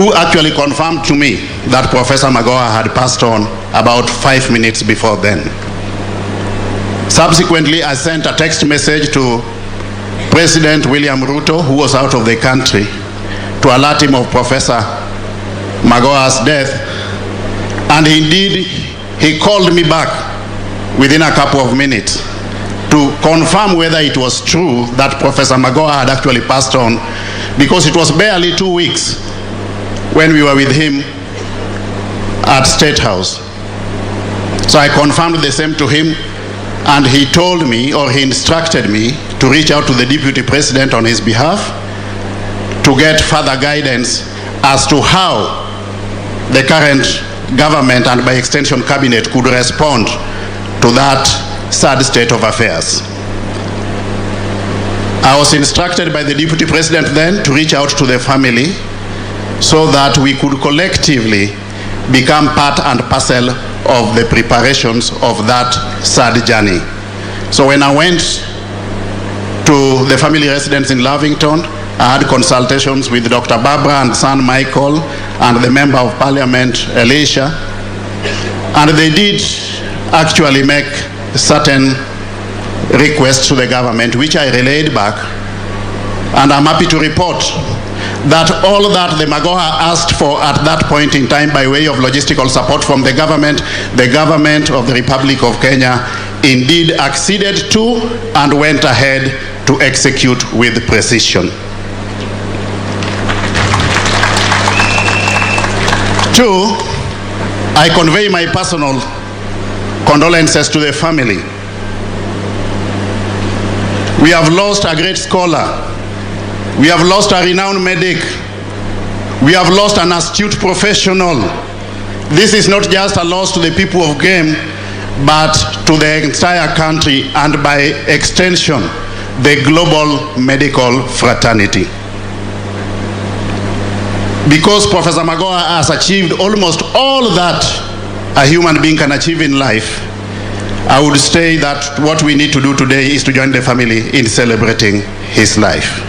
who actually confirmed to me that Professor Magoha had passed on about 5 minutes before then. Subsequently, I sent a text message to President William Ruto, who was out of the country, to alert him of Professor Magoha's death. And indeed, he called me back within a couple of minutes to confirm whether it was true that Professor Magoha had actually passed on, because it was barely 2 weeks when we were with him at State House. So I confirmed the same to him, and he told me, or he instructed me, to reach out to the Deputy President on his behalf to get further guidance as to how the current government and by extension cabinet could respond to that sad state of affairs. I was instructed by the Deputy President then to reach out to the family so that we could collectively become part and parcel of the preparations of that sad journey. So when I went to the family residence in Lavington, I had consultations with Dr. Barbara and son Michael and the Member of Parliament Elisha, and they did actually make certain requests to the government, which I relayed back, and I'm happy to report that all that the Magoha asked for at that point in time by way of logistical support from the government of the Republic of Kenya indeed acceded to and went ahead to execute with precision. Two, I convey my personal condolences to the family. We have lost a great scholar. We have lost a renowned medic. We have lost an astute professional. This is not just a loss to the people of Game, but to the entire country and by extension, the global medical fraternity. Because Professor Magoha has achieved almost all that a human being can achieve in life, I would say that what we need to do today is to join the family in celebrating his life.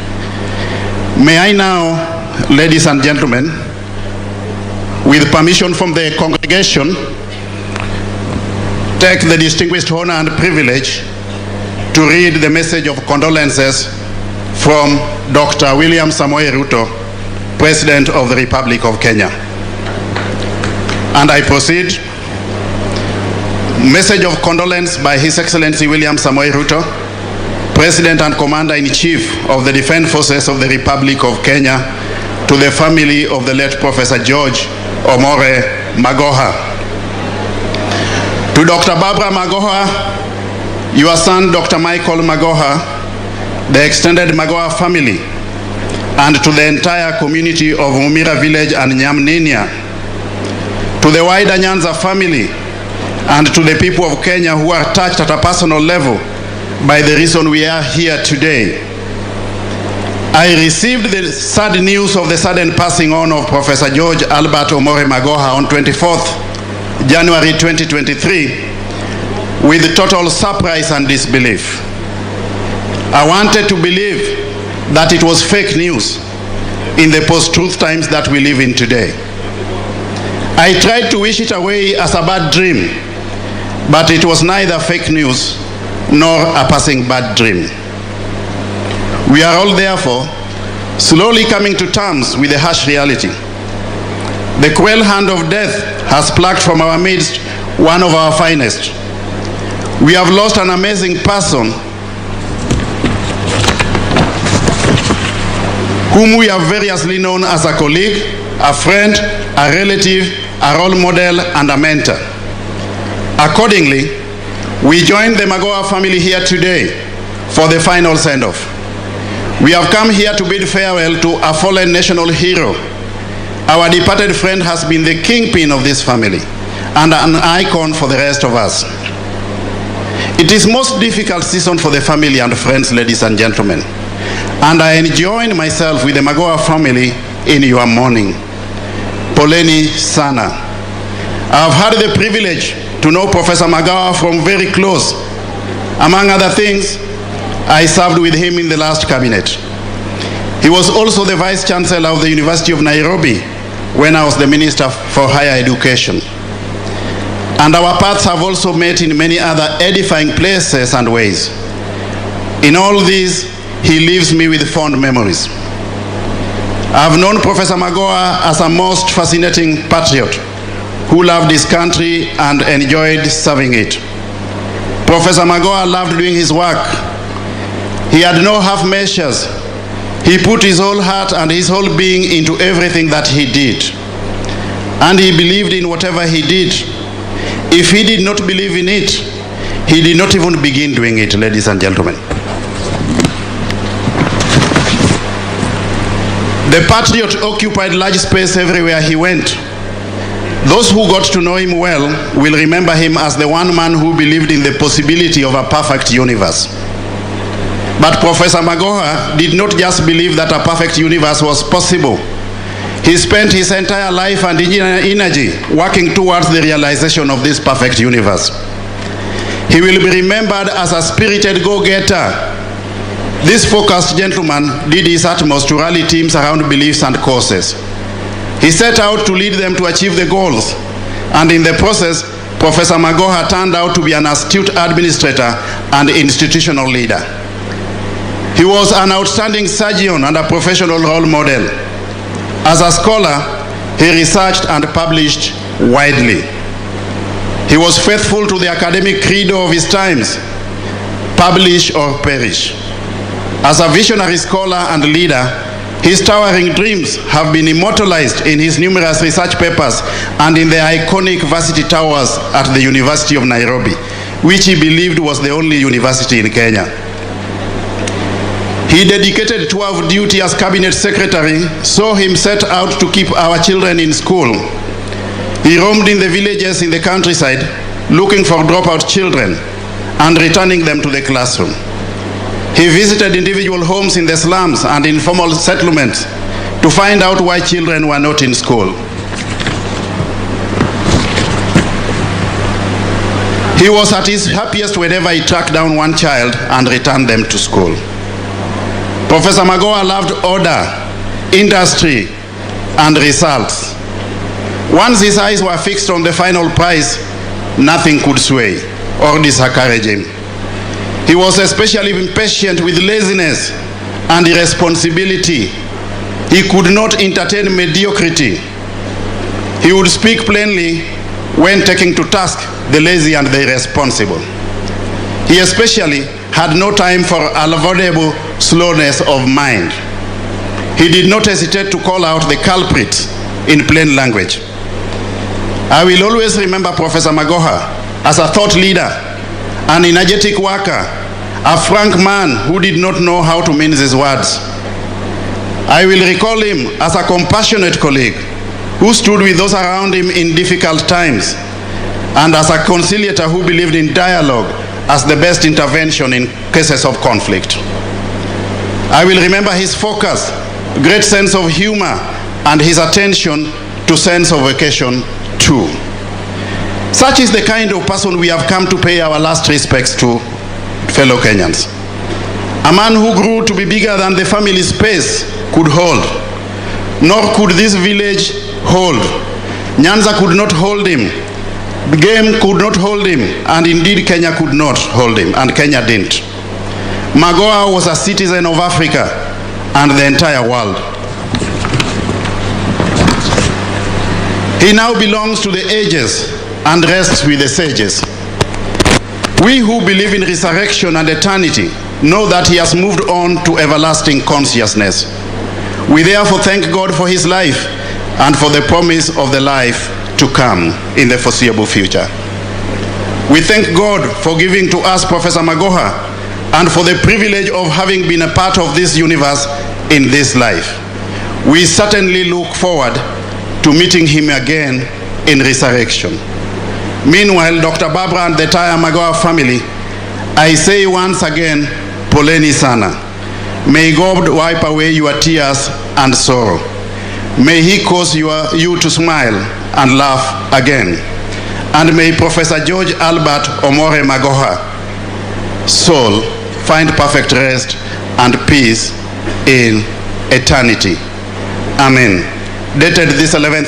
May I now, ladies and gentlemen, with permission from the congregation, take the distinguished honor and privilege to read the message of condolences from Dr. William Samoei Ruto, President of the Republic of Kenya. And I proceed. Message of condolence by His Excellency William Samoei Ruto, President and Commander-in-Chief of the Defense Forces of the Republic of Kenya, to the family of the late Professor George Omore Magoha. To Dr. Barbara Magoha, your son Dr. Michael Magoha, the extended Magoha family, and to the entire community of Umira village and Nyamninia, to the wider Nyanza family, and to the people of Kenya who are touched at a personal level by the reason we are here today. I received the sad news of the sudden passing on of Professor George Albert Omore Magoha on 24th January 2023 with total surprise and disbelief. I wanted to believe that it was fake news in the post-truth times that we live in today. I tried to wish it away as a bad dream, but it was neither fake news nor a passing bad dream. We are all therefore slowly coming to terms with the harsh reality. The cruel hand of death has plucked from our midst one of our finest. We have lost an amazing person whom we have variously known as a colleague, a friend, a relative, a role model, and a mentor. Accordingly, we join the Magoha family here today for the final send-off. We have come here to bid farewell to a fallen national hero. Our departed friend has been the kingpin of this family and an icon for the rest of us. It is most difficult season for the family and friends, ladies and gentlemen, and I join myself with the Magoha family in your mourning. Poleni sana. I have had the privilege to know Professor Magoha from very close. Among other things, I served with him in the last cabinet. He was also the Vice Chancellor of the University of Nairobi when I was the Minister for Higher Education. And our paths have also met in many other edifying places and ways. In all these, he leaves me with fond memories. I've known Professor Magoha as a most fascinating patriot who loved his country and enjoyed serving it. Professor Magoha loved doing his work. He had no half measures. He put his whole heart and his whole being into everything that he did. And he believed in whatever he did. If he did not believe in it, he did not even begin doing it, ladies and gentlemen. The patriot occupied large space everywhere he went. Those who got to know him well will remember him as the one man who believed in the possibility of a perfect universe. But Professor Magoha did not just believe that a perfect universe was possible. He spent his entire life and energy working towards the realization of this perfect universe. He will be remembered as a spirited go-getter. This focused gentleman did his utmost to rally teams around beliefs and causes. He set out to lead them to achieve the goals, and in the process, Professor Magoha turned out to be an astute administrator and institutional leader. He was an outstanding surgeon and a professional role model. As a scholar, he researched and published widely. He was faithful to the academic credo of his times, publish or perish. As a visionary scholar and leader, his towering dreams have been immortalized in his numerous research papers and in the iconic varsity towers at the University of Nairobi, which he believed was the only university in Kenya. He dedicated tour of duty as cabinet secretary, saw him set out to keep our children in school. He roamed in the villages in the countryside, looking for dropout children and returning them to the classroom. He visited individual homes in the slums and informal settlements to find out why children were not in school. He was at his happiest whenever he tracked down one child and returned them to school. Professor Magoha loved order, industry, and results. Once his eyes were fixed on the final prize, nothing could sway or discourage him. He was especially impatient with laziness and irresponsibility. He could not entertain mediocrity. He would speak plainly when taking to task the lazy and the irresponsible. He especially had no time for avoidable slowness of mind. He did not hesitate to call out the culprits in plain language. I will always remember Professor Magoha as a thought leader, an energetic worker, a frank man who did not know how to mince his words. I will recall him as a compassionate colleague who stood with those around him in difficult times, and as a conciliator who believed in dialogue as the best intervention in cases of conflict. I will remember his focus, great sense of humor, and his attention to sense of occasion too. Such is the kind of person we have come to pay our last respects to, fellow Kenyans. A man who grew to be bigger than the family space could hold, nor could this village hold. Nyanza could not hold him, game could not hold him, and indeed Kenya could not hold him, and Kenya didn't. Magoha was a citizen of Africa and the entire world. He now belongs to the ages and rests with the sages. We who believe in resurrection and eternity know that he has moved on to everlasting consciousness. We therefore thank God for his life and for the promise of the life to come in the foreseeable future. We thank God for giving to us Professor Magoha and for the privilege of having been a part of this universe in this life. We certainly look forward to meeting him again in resurrection. Meanwhile, Dr. Barbara and the entire Magoha family, I say once again, poleni sana. May God wipe away your tears and sorrow. May he cause you to smile and laugh again. And may Professor George Albert Omore Magoha soul find perfect rest and peace in eternity. Amen. dated this 11th